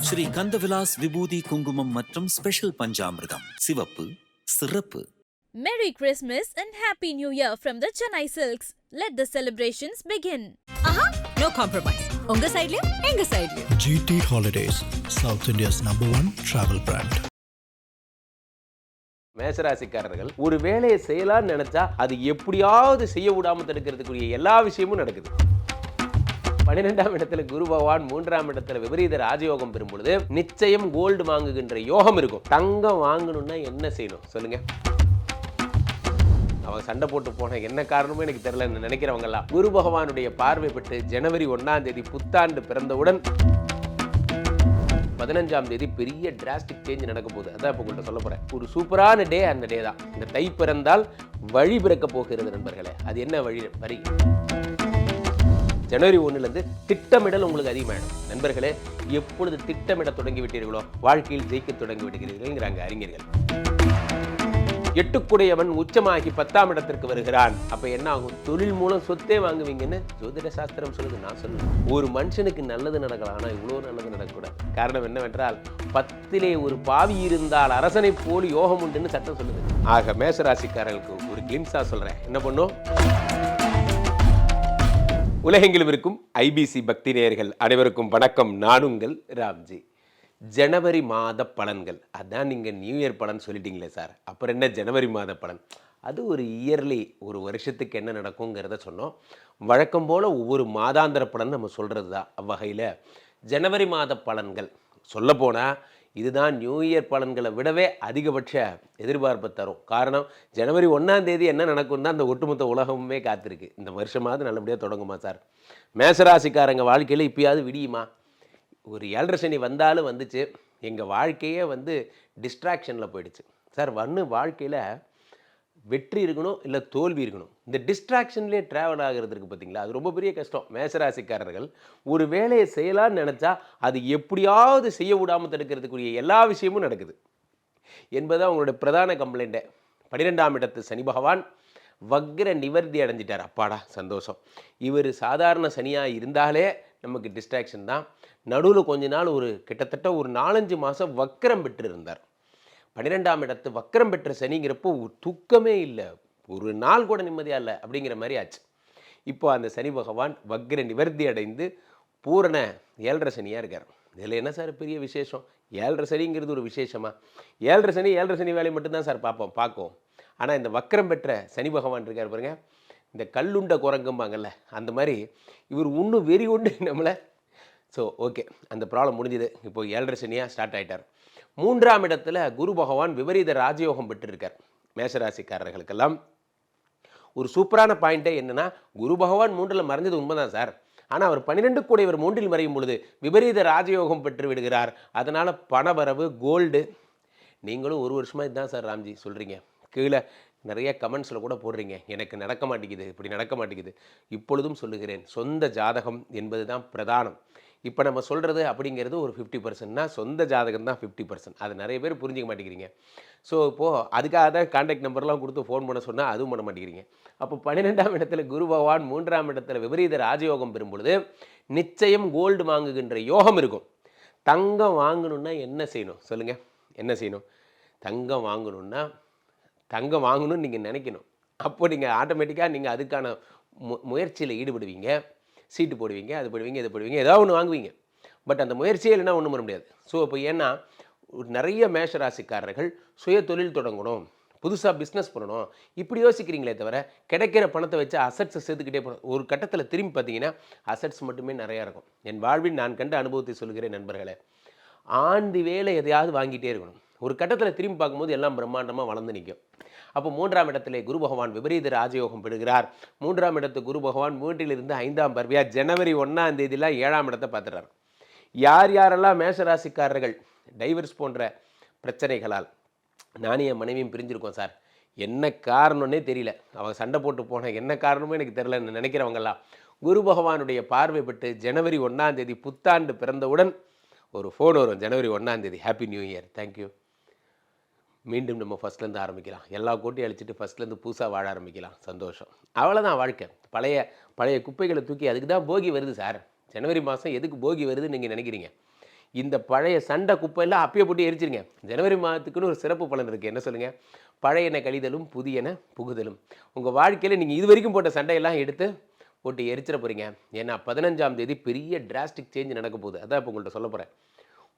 ஸ்ரீ கந்தவிலாஸ் விபூதி குங்குமம் மற்றும் ஸ்பெஷல் பஞ்சாமிர்தம் சிவப்பு சிறப்பு. Merry Christmas and Happy New Year from the Chennai Silks. Let the celebrations begin. No compromise. உங்க சைடுலயும் எங்க சைடுலயும். GT Holidays, South India's #1 travel brand. மேசராசிக்காரர்கள் ஒரு வேலையை செய்யலாம்னு நினைச்சா அது எப்படியாவது செய்ய விடாம தடுக்கிறதுக்குரிய எல்லா விஷயமும் நடக்குது. 12ஆம் இடத்துல குரு பகவான், 3ஆம் இடத்துல விபரீத ராஜயோகம் பெறும் பொழுது நிச்சயம் கோல்டு வாங்குகின்ற யோகம் இருக்கும். தங்கம் வாங்கணும்னா என்ன செய்யணும் சொல்லுங்க? அவன் சண்டை போட்டு போன என்ன காரணமும் எனக்கு தெரியல நினைக்கிறவங்க எல்லாம் குரு பகவானுடைய பார்வை பெற்று ஜனவரி 1ஆம் தேதி புத்தாண்டு பிறந்தவுடன் 15ஆம் தேதி பெரிய டிராஸ்டிக் சேஞ்ச் நடக்க போகுது. அதான் இப்போ உங்கள்கிட்ட சொல்ல போறேன். ஒரு சூப்பரான டே அந்த டே தான். இந்த தை பிறந்தால் வழி பிறக்க போகிறது நண்பர்களே. அது என்ன வழி? ஜனவரி 1லேருந்து திட்டமிடல் உங்களுக்கு அதிகமாகிடும் நண்பர்களே. எப்பொழுது திட்டமிட தொடங்கி விட்டீர்களோ வாழ்க்கையில் ஜெயிக்க தொடங்கி விடுகிறீர்கள்ங்கிறாங்க அறிஞர்கள். 8குடையவன் உச்சமாகி 10ஆம் இடத்திற்கு வருகிறான். அப்ப என்ன ஆகும்? தொழில் மூலம் சொத்தே வாங்குவீங்கன்னு ஜோதிட சாஸ்திரம் சொல்லுது. நான் சொல்லுவேன், ஒரு மனுஷனுக்கு நல்லது நடக்கலாம், ஆனா இவ்வளவு நல்லது நடக்கக்கூடாது. காரணம் என்னவென்றால் 10லே ஒரு பாவி இருந்தால் அரசனை போல் யோகம் உண்டுன்னு சட்டம் சொல்லுது. ஆக மேசராசிக்காரர்களுக்கு ஒரு கிளிம்ஸா சொல்றேன். என்ன பண்ணும்? உலகெங்கிலும் இருக்கும் ஐபிசி பக்தி நேயர்கள் அனைவருக்கும் வணக்கம். நான் உங்கள் ராம்ஜி. ஜனவரி மாத பலன்கள், அதான் நீங்கள் நியூ இயர் பலன் சொல்லிட்டீங்களே சார், அப்புறம் என்ன ஜனவரி மாத பலன்? அது ஒரு இயர்லி, ஒரு வருஷத்துக்கு என்ன நடக்குங்கிறத சொன்னோம். வழக்கம் போல் ஒவ்வொரு மாதாந்திர பலன் நம்ம சொல்கிறது தான். அவ்வகையில் ஜனவரி மாத பலன்கள் சொல்லப்போனால் இதுதான் நியூ இயர் பலன்களை விடவே அதிகபட்ச எதிர்பார்ப்பு தரும். காரணம், ஜனவரி 1ஆம் தேதி என்ன நடக்கும் தான் அந்த ஒட்டுமொத்த உலகமுமே காத்திருக்கு. இந்த வருஷமாவது நல்லபடியாக தொடங்குமா சார்? மேசராசிக்காரங்க வாழ்க்கையில் இப்பயாவது விடியுமா? ஒரு 7.5 சனி வந்தாலும் வந்துச்சு, எங்கள் வாழ்க்கையே டிஸ்ட்ராக்ஷனில் போயிடுச்சு சார். வாழ்க்கையில் வெற்றி இருக்கணும் இல்லை தோல்வி இருக்கணும். இந்த டிஸ்ட்ராக்ஷன்லேயே ட்ராவல் ஆகிறது இருக்குது பார்த்தீங்களா, அது ரொம்ப பெரிய கஷ்டம். மேசராசிக்காரர்கள் ஒரு வேலையை செய்யலான்னு நினச்சா அது எப்படியாவது செய்ய விடாமல் தடுக்கிறதுக்குரிய எல்லா விஷயமும் நடக்குது என்பது அவங்களுடைய பிரதான கம்ப்ளைண்ட்டே. 12ஆம் இடத்து சனி பகவான் வக்ர நிவர்த்தி அடைஞ்சிட்டார். அப்பாடா சந்தோஷம். இவர் சாதாரண சனியாக இருந்தாலே நமக்கு டிஸ்ட்ராக்ஷன் தான். நடுவில் கொஞ்ச நாள் கிட்டத்தட்ட ஒரு 4-5 மாதம் வக்கரம் பெற்று இருந்தார். 12ஆம் இடத்து வக்கரம் பெற்ற சனிங்கிறப்போ தூக்கமே இல்லை, ஒரு நாள் கூட நிம்மதியாக இல்லை அப்படிங்கிற மாதிரி ஆச்சு. இப்போ அந்த சனி பகவான் வக்ர நிவர்த்தி அடைந்து பூரண 7.5 சனியாக இருக்கார். இதில் என்ன சார் பெரிய விசேஷம்? 7.5 சனிங்கிறது ஒரு விசேஷமா? 7.5 சனி வேலையை மட்டும்தான் சார் பார்க்கும். ஆனால் இந்த வக்கரம் பெற்ற சனி பகவான் இருக்கார் பாருங்க, இந்த கல்லுண்ட குரங்கும்பாங்கல்ல, அந்த மாதிரி இவர் இன்னும் வெறி கொண்டு நம்மளை. ஸோ ஓகே, அந்த ப்ராப்ளம் முடிஞ்சுது. இப்போ 7.5 சனியாக ஸ்டார்ட் ஆகிட்டார். 3ஆம் இடத்துல குரு பகவான் விபரீத ராஜயோகம் பெற்றிருக்கார். மேசராசிக்காரர்களுக்கெல்லாம் ஒரு சூப்பரான பாயிண்ட்டே என்னென்னா, குரு பகவான் 3ல் மறைஞ்சது உண்மைதான் சார். ஆனால் அவர் 12 கூடையவர் 3ல் மறையும் பொழுது விபரீத ராஜயோகம் பெற்று விடுகிறார். அதனால் பணவரவு, கோல்டு. நீங்களும் ஒரு வருஷமாக இதுதான் சார் ராம்ஜி சொல்கிறீங்க. கீழே நிறைய கமெண்ட்ஸில் கூட போடுறீங்க, எனக்கு நடக்க மாட்டேங்குது, இப்படி நடக்க மாட்டேங்குது. இப்பொழுதும் சொல்லுகிறேன், சொந்த ஜாதகம் என்பது தான் பிரதானம். இப்போ நம்ம சொல்கிறது அப்படிங்கிறது ஒரு 50%னா சொந்த ஜாதகம் தான் 50%. அது நிறைய பேர் புரிஞ்சிக்க மாட்டேங்கிறீங்க. ஸோ இப்போது அதுக்காக தான் கான்டாக்ட் நம்பர்லாம் கொடுத்து ஃபோன் பண்ண சொன்னால் அதுவும் பண்ண மாட்டேங்கிறீங்க. அப்போ 12ஆம் இடத்துல குரு பகவான், 3ஆம் இடத்துல விபரீத ராஜயோகம் பெறும் பொழுது நிச்சயம் கோல்டு வாங்குகின்ற யோகம் இருக்கும். தங்கம் வாங்கணுன்னா என்ன செய்யணும் சொல்லுங்கள்? என்ன செய்யணும்? தங்கம் வாங்கணும்னு நீங்கள் நினைக்கணும். அப்போ நீங்கள் ஆட்டோமேட்டிக்காக நீங்கள் அதுக்கான முயற்சியில் ஈடுபடுவீங்க. சீட்டு போடுவீங்க, அது போடுவீங்க, இது போடுவீங்க, ஏதாவது ஒன்று வாங்குவீங்க. பட் அந்த முயற்சியே இல்லைன்னா ஒன்றும் பண்ண முடியாது. ஸோ இப்போ ஏன்னா நிறைய மேஷராசிக்காரர்கள் சுய தொழில் தொடங்கணும், புதுசாக பிஸ்னஸ் பண்ணணும், இப்படி யோசிக்கிறீங்களே தவிர கிடைக்கிற பணத்தை வச்சு அசட்ஸை சேர்த்துக்கிட்டே போகணும். ஒரு கட்டத்தில் திரும்பி பார்த்தீங்கன்னா அசட்ஸ் மட்டுமே நிறையா இருக்கும். என் வாழ்வில் நான் கண்ட அனுபவத்தை சொல்கிறேன் நண்பர்களே. ஆண்டி வேலை எதையாவது வாங்கிட்டே இருக்கணும். ஒரு கட்டத்தில் திரும்பி பார்க்கும்போது எல்லாம் பிரம்மாண்டமாக வளர்ந்து நிற்கும். அப்போ 3ஆம் இடத்துல குரு பகவான் விபரீத ராஜயோகம் பெறுகிறார். 3ஆம் இடத்து குரு பகவான் 3லிருந்து 5ஆம் பார்வையாக ஜனவரி 1ஆம் தேதியெலாம் 7ஆம் இடத்தை பார்த்துறாரு. யாரெல்லாம் மேஷராசிக்காரர்கள் டைவர்ஸ் போன்ற பிரச்சனைகளால் நானும் என் மனைவியும் பிரிஞ்சிருக்கோம் சார், என்ன காரணம்னே தெரியல, அவங்க சண்டை போட்டு போன என்ன காரணமும் எனக்கு தெரியலன்னு நினைக்கிறவங்கெல்லாம் குரு பகவானுடைய பார்வை பெற்று ஜனவரி 1ஆம் தேதி புத்தாண்டு பிறந்தவுடன் ஒரு ஃபோன் வரும். ஜனவரி 1ஆம் தேதி ஹாப்பி நியூ இயர், தேங்க்யூ, மீண்டும் நம்ம ஃபஸ்ட்லேருந்து ஆரம்பிக்கலாம், எல்லா கோட்டையும் அழிச்சிட்டு ஃபஸ்ட்லேருந்து புதுசாக வாழ ஆரம்பிக்கலாம், சந்தோஷம். அவ்வளோதான் வாழ்க்கை. பழைய குப்பைகளை தூக்கி, அதுக்கு தான் போகி வருது சார். ஜனவரி மாதம் எதுக்கு போகி வருதுன்னு நீங்கள் நினைக்கிறீங்க? இந்த பழைய சண்டை குப்பையெல்லாம் அப்பயே போட்டு எரிச்சிருங்க. ஜனவரி மாதத்துக்குன்னு ஒரு சிறப்பு பலன் இருக்குது. என்ன சொல்லுங்கள்? பழையன கழிதலும் புதியன புகுதலும். உங்கள் வாழ்க்கையில் நீங்கள் இது வரைக்கும் போட்ட சண்டையெல்லாம் எடுத்து போட்டு எரிச்சிட போகிறீங்க. ஏன்னா 15ஆம் தேதி பெரிய டிராஸ்டிக் சேஞ்ச் நடக்க போகுது. அதான் இப்போ உங்கள்கிட்ட சொல்ல போகிறேன்.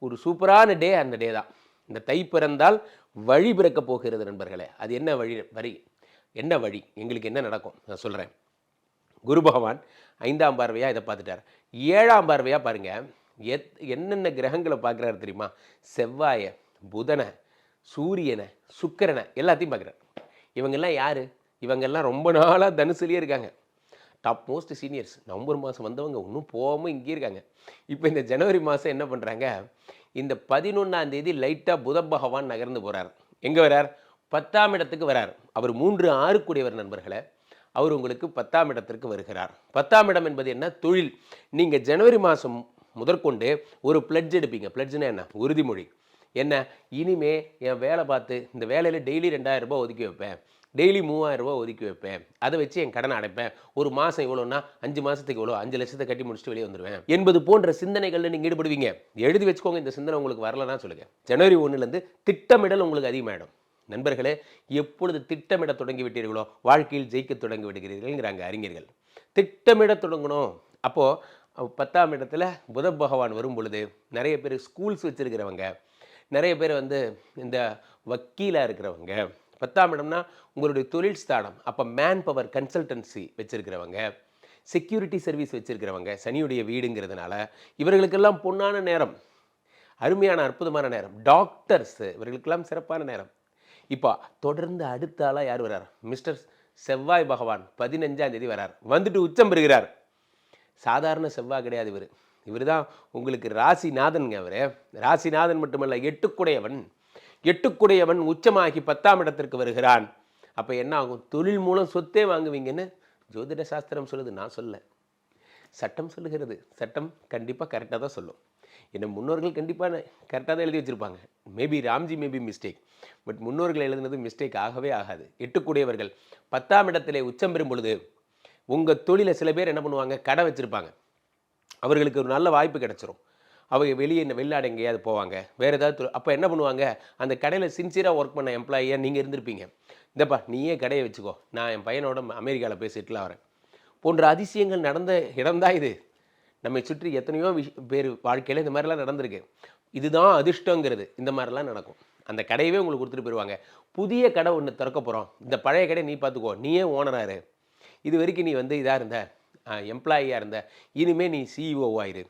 ஒரு சூப்பரான டே அந்த டே தான். இந்த தை பிறந்தால் வழி பிறக்க போகிறது நண்பர்களே. அது என்ன என்ன வழி, எங்களுக்கு என்ன நடக்கும் நான் சொல்கிறேன். குரு பகவான் 5ஆம் பார்வையாக இதை பார்த்துட்டார். 7ஆம் பார்வையாக பாருங்கள், என்னென்ன கிரகங்களை பார்க்குறாரு தெரியுமா? செவ்வாயை, புதனை, சூரியனை, சுக்கிரனை எல்லாத்தையும் பார்க்குறாரு. இவங்கெல்லாம் யார்? இவங்கெல்லாம் ரொம்ப நாளாக தனுசுலேயே இருக்காங்க. Top most seniors. நவம்பர் மாதம் வந்தவங்க இன்னும் போகாமல் இங்கே இருக்காங்க. இப்போ இந்த ஜனவரி மாதம் என்ன பண்ணுறாங்க? இந்த 11ஆம் தேதி லைட்டாக புத பகவான் நகர்ந்து போகிறார். எங்கே வரார்? 10ஆம் இடத்துக்கு வரார். அவர் 3-6 கூடியவர் நண்பர்களே. அவர் உங்களுக்கு 10ஆம் இடத்திற்கு வருகிறார். 10ஆம் இடம் என்பது என்ன? தொழில். நீங்கள் ஜனவரி மாதம் முதற்கொண்டு ஒரு பிளட்ஜ் எடுப்பீங்க. பிளட்ஜ்னா என்ன? உறுதிமொழி. என்ன? இனிமே என் வேலை பார்த்து இந்த வேலையில் டெய்லி 2000 ரூபாய் ஒதுக்கி வைப்பேன், டெய்லி 3000 ரூபாய் ஒதுக்கி வைப்பேன், அதை வச்சு என் கடனை அடைப்பேன், ஒரு மாதம் இவ்வளோன்னா 5 மாதத்துக்கு இவ்வளோ, 5 லட்சத்தை கட்டி முடிச்சுட்டு வெளியே வந்துடுவேன் என்பது போன்ற சிந்தனைகளில் நீங்கள் ஈடுபடுவீங்க. எழுதி வச்சுக்கோங்க. இந்த சிந்தனை உங்களுக்கு வரலன்னா சொல்லுங்கள். ஜனவரி 1லேருந்து திட்டமிடல் உங்களுக்கு அதிகமாகிடும். நண்பர்களே, எப்பொழுது திட்டமிட தொடங்கி விட்டீர்களோ வாழ்க்கையில் ஜெயிக்க தொடங்கி விடுகிறீர்கள்ங்கிறாங்க அறிஞர்கள். திட்டமிட தொடங்கணும். அப்போது 10ஆம் இடத்துல புத பகவான் வரும் பொழுது நிறைய பேர் ஸ்கூல்ஸ் வச்சுருக்கிறவங்க, நிறைய பேர் இந்த வக்கீலாக இருக்கிறவங்க, 10ஆம் இடம்னா உங்களுடைய தொழில் ஸ்தானம். அப்போ மேன் பவர் கன்சல்டன்சி வச்சுருக்கிறவங்க, செக்யூரிட்டி சர்வீஸ் வச்சுருக்கிறவங்க, சனியுடைய வீடுங்கிறதுனால இவர்களுக்கெல்லாம் பொன்னான நேரம், அருமையான அற்புதமான நேரம். டாக்டர்ஸ் இவர்களுக்கெல்லாம் சிறப்பான நேரம். இப்போ தொடர்ந்து அடுத்த ஆளாக யார் வர்றார்? மிஸ்டர் செவ்வாய் பகவான் 15ஆம் தேதி வரார். வந்துட்டு உச்சம் பெறுகிறார். சாதாரண செவ்வாய் கிடையாது இவர். இவர் தான் உங்களுக்கு ராசிநாதனுங்க. அவர் ராசிநாதன் மட்டுமல்ல, 8 உச்சமாகி 10ஆம் இடத்திற்கு வருகிறான். அப்போ என்ன ஆகும்? தொழில் மூலம் சொத்தே வாங்குவீங்கன்னு ஜோதிட சாஸ்திரம் சொல்லுது, நான் சொல்ல. சட்டம் சொல்லுகிறது. சட்டம் கண்டிப்பாக கரெக்டாக தான் சொல்லும். என்ன முன்னோர்கள் கண்டிப்பாக கரெக்டாக தான் எழுதி வச்சுருப்பாங்க. Maybe Ramji maybe mistake, but முன்னோர்கள் எழுதுனது மிஸ்டேக் ஆகவே ஆகாது. 8 10ஆம் இடத்திலே உச்சம் பெறும் பொழுது உங்கள் தொழிலை சில பேர் என்ன பண்ணுவாங்க? கடை வச்சுருப்பாங்க. அவர்களுக்கு ஒரு நல்ல வாய்ப்பு கிடச்சிரும். அவங்க வெளிநாடு எங்கேயாவது போவாங்க, வேறு ஏதாவது. அப்போ என்ன பண்ணுவாங்க? அந்த கடையில் சின்சியராக ஒர்க் பண்ண எம்ப்ளாயியாக நீங்கள் இருந்திருப்பீங்க. இந்தப்பா நீயே கடையை வச்சுக்கோ, நான் என் பையனோட அமெரிக்காவில் போய் செட்டில் ஆகிறேன் போன்ற அதிசயங்கள் நடந்த இடம்தான் இது. நம்மை சுற்றி எத்தனையோ பேர் வாழ்க்கையில் இந்த மாதிரிலாம் நடந்திருக்கு. இதுதான் அதிர்ஷ்டங்கிறது. இந்த மாதிரிலாம் நடக்கும். அந்த கடையவே உங்களுக்கு கொடுத்துட்டு போயிடுவாங்க. புதிய கடை ஒன்று திறக்க போகிறோம், இந்த பழைய கடையை நீ பார்த்துக்கோ, நீயே ஓனராக. இது வரைக்கும் நீ இதாக இருந்த எம்ப்ளாயியாக இருந்த, இனிமேல் நீ சிஇஓ ஆயிரு.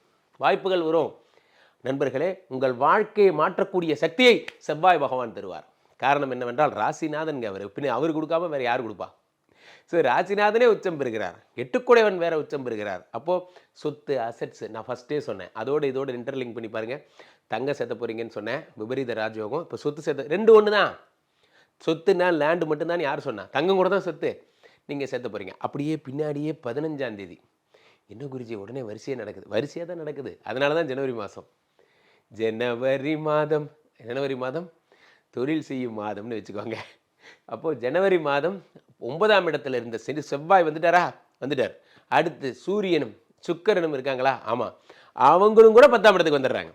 வாய்ப்புகள் வரும் நண்பர்களே. உங்கள் வாழ்க்கையை மாற்றக்கூடிய சக்தியை செவ்வாய் பகவான் தருவார். காரணம் என்னவென்றால் ராசிநாதன்ங்க அவர். பின்ன அவர் கொடுக்காம வேறு யார் கொடுப்பா? ஸோ ராசிநாதனே உச்சம் பெறுகிறார். 8 வேற உச்சம் பெறுகிறார். அப்போது சொத்து, அசெட்ஸ் நான் ஃபஸ்ட்டே சொன்னேன். இதோடு இன்டர்லிங்க் பண்ணி பாருங்கள். தங்கம் சேர்த்த போகிறீங்கன்னு சொன்னேன், விபரீத ராஜயோகம். இப்போ சொத்து சேர்த்த 2 ஒன்று தான். சொத்துனா லேண்டு மட்டும்தான் யார் சொன்னா? தங்கம் கூட தான் சொத்து. நீங்கள் சேர்த்த போகிறீங்க. அப்படியே பின்னாடியே 15ஆம் தேதி என்ன குருஜி உடனே வரிசையாக நடக்குது? வரிசையாக தான் நடக்குது. அதனால தான் ஜனவரி மாதம் தொழில் செய்யும் மாதம்னு வச்சுக்கோங்க. அப்போது ஜனவரி மாதம் 9ஆம் இடத்துல இருந்த செவ்வாய் வந்துட்டார். அடுத்து சூரியனும் சுக்கிரனும் இருக்காங்களா? ஆமாம், அவங்களும் கூட 10ஆம் இடத்துக்கு வந்துடுறாங்க.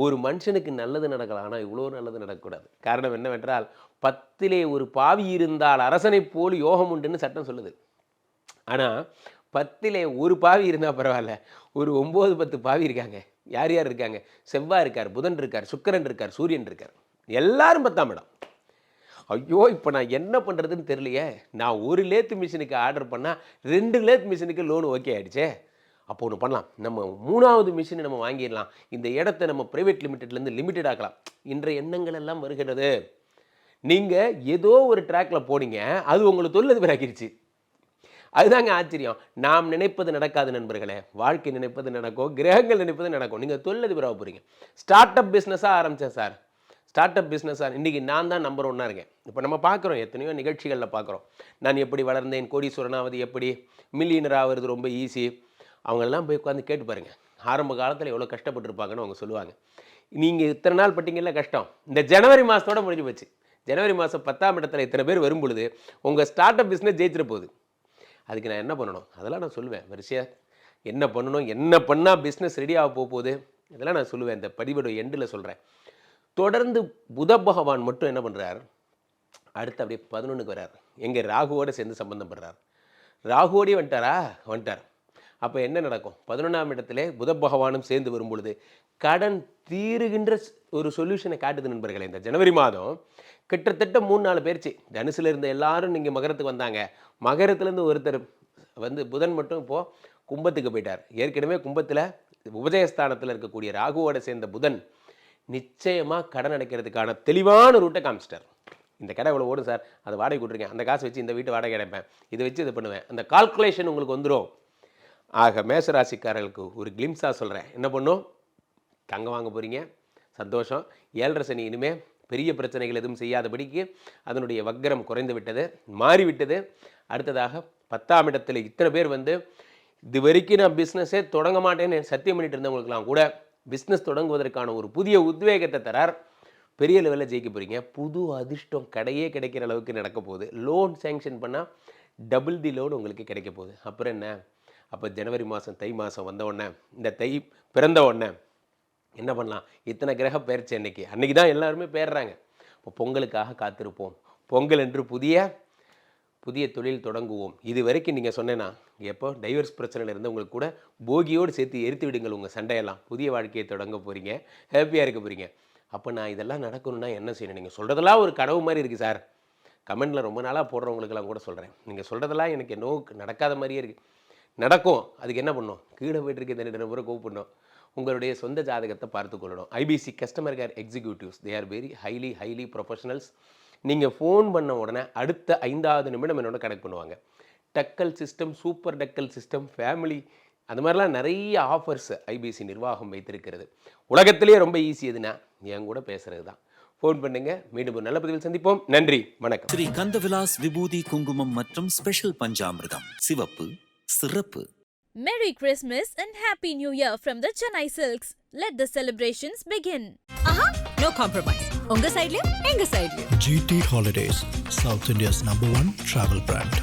ஒரு மனுஷனுக்கு நல்லது நடக்கலாம், ஆனால் இவ்வளோ நல்லது நடக்கக்கூடாது. காரணம் என்னவென்றால் 10லே ஒரு பாவி இருந்தால் அரசனை போல் யோகம் உண்டுன்னு சட்டம் சொல்லுது. ஆனால் 10லே ஒரு பாவி இருந்தால் பரவாயில்ல, ஒரு 9-10 பாவி இருக்காங்க. யார் யார் இருக்காங்க? செவ்வாய் இருக்கார், புதன் இருக்கார், சுக்கிரன் இருக்கார், சூரியன் இருக்கார். எல்லாரும் 10ஆம் இடம். ஐயோ, இப்போ நான் என்ன பண்ணுறதுன்னு தெரியலையே. நான் ஒரு லேத் மிஷினுக்கு ஆர்டர் பண்ணால் 2 லேத் மிஷினுக்கு லோன் ஓகே ஆகிடுச்சே. அப்போ ஒன்று பண்ணலாம், நம்ம 3வது மிஷினை நம்ம வாங்கிடலாம், இந்த இடத்த நம்ம ப்ரைவேட் லிமிட்டட்லேருந்து லிமிட்டட் ஆக்கலாம். இன்றைய எண்ணங்கள் எல்லாம் வருகிறது. நீங்கள் ஏதோ ஒரு ட்ராக்கில் போனீங்க, அது உங்களுக்கு தொழிலதிபராக்கிடுச்சு. அதுதாங்க ஆச்சரியம். நாம் நினைப்பது நடக்காது நண்பர்களே. வாழ்க்கை நினைப்பது நடக்கும், கிரகங்கள் நினைப்பது நடக்கும். நீங்கள் தொழிலதிபராக போகிறீங்க. ஸ்டார்ட் அப் பிஸ்னஸாக ஆரம்பித்தேன் சார். ஸ்டார்ட் அப் பிஸ்னஸாக இன்றைக்கி நான் தான் நம்பர் 1 இருக்கேன். இப்போ நம்ம பார்க்குறோம், எத்தனையோ நிகழ்ச்சிகளில் பார்க்குறோம். நான் எப்படி வளர்ந்தேன், கோடீஸ்வரனாவது எப்படி, மில்லியனர் ஆகிறது ரொம்ப ஈஸி. அவங்களெல்லாம் போய் உட்காந்து கேட்டு பாருங்கள். ஆரம்ப காலத்தில் எவ்வளோ கஷ்டப்பட்டுருப்பாங்கன்னு அவங்க சொல்லுவாங்க. நீங்கள் இத்தனை நாள் பட்டிங்கல்ல கஷ்டம், இந்த ஜனவரி மாதத்தோடு முடிஞ்சு போச்சு. ஜனவரி மாதம் 10ஆம் இடத்துல இத்தனை பேர் வரும் பொழுது உங்கள் ஸ்டார்ட் அப் பிஸ்னஸ் ஜெயிச்சிட போகுது. அதுக்கு நான் என்ன பண்ணணும்? அதெல்லாம் நான் சொல்லுவேன் வரிசையாக. என்ன பண்ணணும், என்ன பண்ணால் பிஸ்னஸ் ரெடியாக போகுது, இதெல்லாம் நான் சொல்லுவேன், இந்த படிவோட எண்டில் சொல்கிறேன். தொடர்ந்து புத பகவான் மட்டும் என்ன பண்ணுறார், அடுத்து அப்படியே 11க்கு வர்றார். எங்கள் ராகுவோடு சேர்ந்து சம்பந்தப்படுறார். ராகுவோடே வந்துட்டார். அப்போ என்ன நடக்கும், 11ஆம் இடத்துல புத பகவானும் சேர்ந்து வரும் பொழுது கடன் தீருகின்ற ஒரு சொல்யூஷனை காட்டுது நண்பர்களே. இந்த ஜனவரி மாதம் கிட்டத்தட்ட 3-4 பேர்ச்சி தனுசில் இருந்த எல்லாரும் நீங்கள் மகரத்துக்கு வந்தாங்க. மகரத்துலேருந்து ஒருத்தர் வந்து புதன் மட்டும் இப்போது கும்பத்துக்கு போயிட்டார். ஏற்கனவே கும்பத்தில் உபஜயஸ்தானத்தில் இருக்கக்கூடிய ராகுவோட சேர்ந்த புதன் நிச்சயமாக கடன் அடைக்கிறதுக்கான தெளிவான ரூட்டை காமிச்சிட்டார். இந்த கடை இவ்வளோ ஓடும் சார், அதை வாடகை கொடுத்துருக்கேன், அந்த காசு வச்சு இந்த வீட்டு வாடகை அடைப்பேன், இதை வச்சு இது பண்ணுவேன், அந்த கால்குலேஷன் உங்களுக்கு வந்துடும். ஆக மேசராசிக்காரர்களுக்கு ஒரு கிளிம்ஸாக சொல்கிறேன், என்ன பண்ணும், தங்கம் வாங்க போகிறீங்க, சந்தோஷம். 7.5 சனி இனிமேல் பெரிய பிரச்சனைகள் எதுவும் செய்யாதபடிக்கு அதனுடைய வக்ரம் குறைந்து விட்டது, மாறிவிட்டது. அடுத்ததாக 10ஆம் இடத்துல இத்தனை பேர் வந்து இது வரைக்கும் நான் பிஸ்னஸே தொடங்க மாட்டேன்னு சத்தியம் பண்ணிட்டு இருந்தவங்களுக்கெல்லாம் கூட பிஸ்னஸ் தொடங்குவதற்கான ஒரு புதிய உத்வேகத்தை தரார். பெரிய லெவலில் ஜெயிக்க போகிறீங்க. புது அதிர்ஷ்டம் கடையே கிடைக்கிற அளவுக்கு நடக்க போகுது. லோன் சேங்ஷன் பண்ணால் டபுள் தி லோன் உங்களுக்கு கிடைக்க போகுது. அப்புறம் என்ன, அப்போ ஜனவரி மாதம் தை மாதம் வந்த உடனே, இந்த தை பிறந்த உடனே என்ன பண்ணலாம், இத்தனை கிரக பெயர்ச்சி அன்னைக்கு தான் எல்லாருமே பெயர்றாங்க. இப்போ பொங்கலுக்காக காத்திருப்போம். பொங்கல் என்று புதிய தொழில் தொடங்குவோம். இது வரைக்கும் நீங்கள் சொன்னேன்னா எப்போ டைவர்ஸ் பிரச்சனையில் இருந்தவங்களுக்கு கூட போகியோடு சேர்த்து எரித்து விடுங்கள் உங்கள் சண்டையெல்லாம். புதிய வாழ்க்கையை தொடங்க போகிறீங்க, ஹாப்பியாக இருக்க போகிறீங்க. அப்போ நான் இதெல்லாம் நடக்கணும்னா என்ன செய்யணும், நீங்கள் சொல்கிறதெல்லாம் ஒரு கனவு மாதிரி இருக்குது சார். கமெண்டில் ரொம்ப நாளாக போடுறவங்களுக்கெல்லாம் கூட சொல்கிறேன், நீங்கள் சொல்கிறதெல்லாம் எனக்கு என்னோ நடக்காத மாதிரியே இருக்குது. நடக்கும், அதுக்கு என்ன பண்ணணும், கீழே போய்ட்டுருக்கு இந்த 2 முறை கூப்பிடணும், உங்களுடைய சொந்த ஜாதகத்தை பார்த்து கொள்ளணும். IBC customer care executives, they are very highly professionals. நீங்கள் ஃபோன் பண்ண உடனே அடுத்த 5வது நிமிடம் என்னோட கனெக்ட் பண்ணுவாங்க. Tatkal system, super tatkal system, family, அந்த மாதிரிலாம் நிறைய ஆஃபர்ஸ் ஐபிசி நிர்வாகம் வைத்திருக்கிறது. உலகத்திலேயே ரொம்ப ஈஸி எதுனா என் கூட பேசுகிறது தான். ஃபோன் பண்ணுங்க. மீண்டும் ஒரு நல்ல பதிவில் சந்திப்போம். நன்றி, வணக்கம். ஸ்ரீ கந்தவிலாஸ் விபூதி குங்குமம் மற்றும் ஸ்பெஷல் பஞ்சாமிர்தம், சிவப்பு, சிறப்பு. Merry Christmas and Happy New Year from the Chennai Silks. Let the celebrations begin. No compromise. உங்க சைடுலயும் எங்க சைடுலயும். GT Holidays, South India's #1 travel brand.